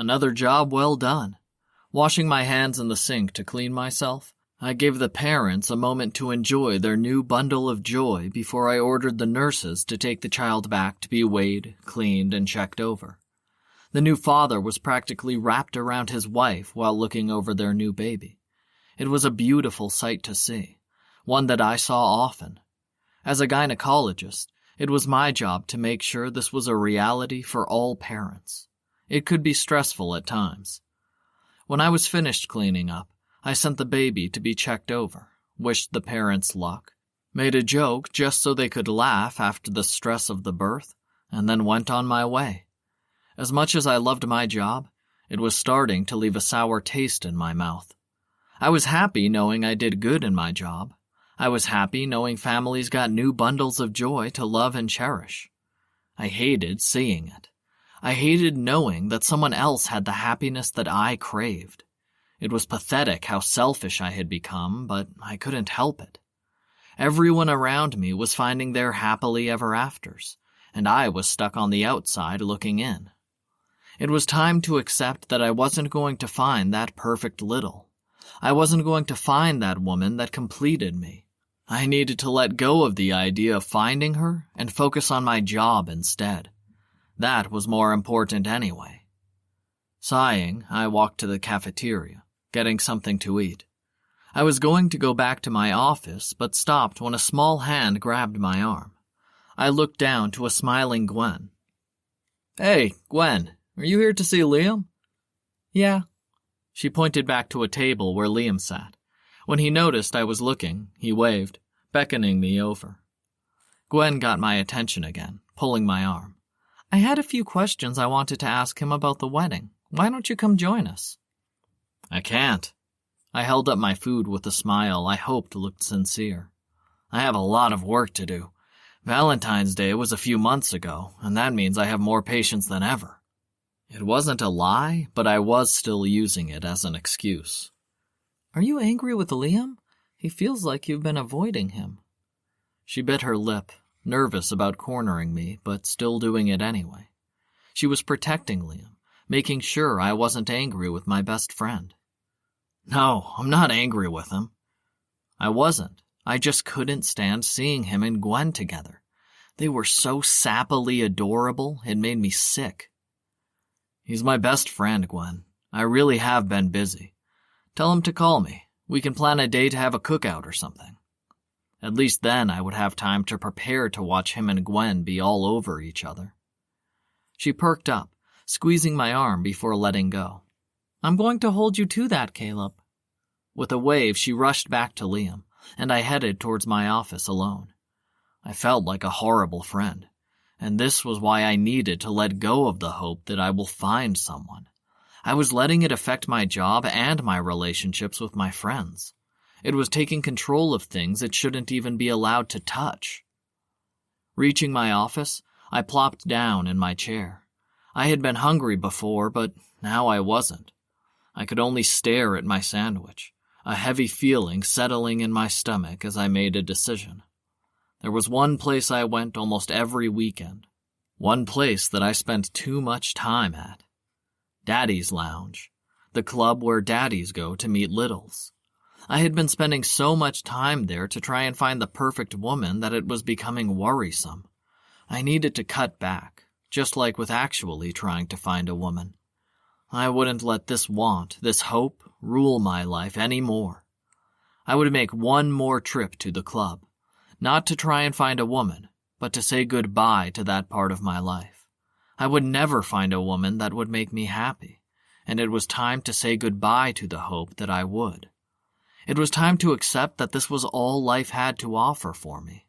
Another job well done. Washing my hands in the sink to clean myself, I gave the parents a moment to enjoy their new bundle of joy before I ordered the nurses to take the child back to be weighed, cleaned, and checked over. The new father was practically wrapped around his wife while looking over their new baby. It was a beautiful sight to see, one that I saw often. As a gynecologist, it was my job to make sure this was a reality for all parents. It could be stressful at times. When I was finished cleaning up, I sent the baby to be checked over, wished the parents luck, made a joke just so they could laugh after the stress of the birth, and then went on my way. As much as I loved my job, it was starting to leave a sour taste in my mouth. I was happy knowing I did good in my job. I was happy knowing families got new bundles of joy to love and cherish. I hated seeing it. I hated knowing that someone else had the happiness that I craved. It was pathetic how selfish I had become, but I couldn't help it. Everyone around me was finding their happily ever afters, and I was stuck on the outside looking in. It was time to accept that I wasn't going to find that perfect little. I wasn't going to find that woman that completed me. I needed to let go of the idea of finding her and focus on my job instead. That was more important anyway. Sighing, I walked to the cafeteria, getting something to eat. I was going to go back to my office, but stopped when a small hand grabbed my arm. I looked down to a smiling Gwen. "Hey, Gwen, are you here to see Liam?" "Yeah." She pointed back to a table where Liam sat. When he noticed I was looking, he waved, beckoning me over. Gwen got my attention again, pulling my arm. "I had a few questions I wanted to ask him about the wedding. Why don't you come join us?" "I can't." I held up my food with a smile I hoped looked sincere. "I have a lot of work to do. Valentine's Day was a few months ago, and that means I have more patience than ever." It wasn't a lie, but I was still using it as an excuse. "Are you angry with Liam? He feels like you've been avoiding him." She bit her lip, nervous about cornering me, but still doing it anyway. She was protecting Liam, making sure I wasn't angry with my best friend. "No, I'm not angry with him." I wasn't. I just couldn't stand seeing him and Gwen together. They were so sappily adorable, it made me sick. "He's my best friend, Gwen. I really have been busy. Tell him to call me. We can plan a day to have a cookout or something. At least then I would have time to prepare to watch him and Gwen be all over each other." She perked up, squeezing my arm before letting go. "I'm going to hold you to that, Caleb." With a wave, she rushed back to Liam, and I headed towards my office alone. I felt like a horrible friend, and this was why I needed to let go of the hope that I will find someone. I was letting it affect my job and my relationships with my friends. It was taking control of things it shouldn't even be allowed to touch. Reaching my office, I plopped down in my chair. I had been hungry before, but now I wasn't. I could only stare at my sandwich, a heavy feeling settling in my stomach as I made a decision. There was one place I went almost every weekend, one place that I spent too much time at. Daddy's Lounge, the club where daddies go to meet littles. I had been spending so much time there to try and find the perfect woman that it was becoming worrisome. I needed to cut back, just like with actually trying to find a woman. I wouldn't let this want, this hope, rule my life anymore. I would make one more trip to the club, not to try and find a woman, but to say goodbye to that part of my life. I would never find a woman that would make me happy, and it was time to say goodbye to the hope that I would. It was time to accept that this was all life had to offer for me.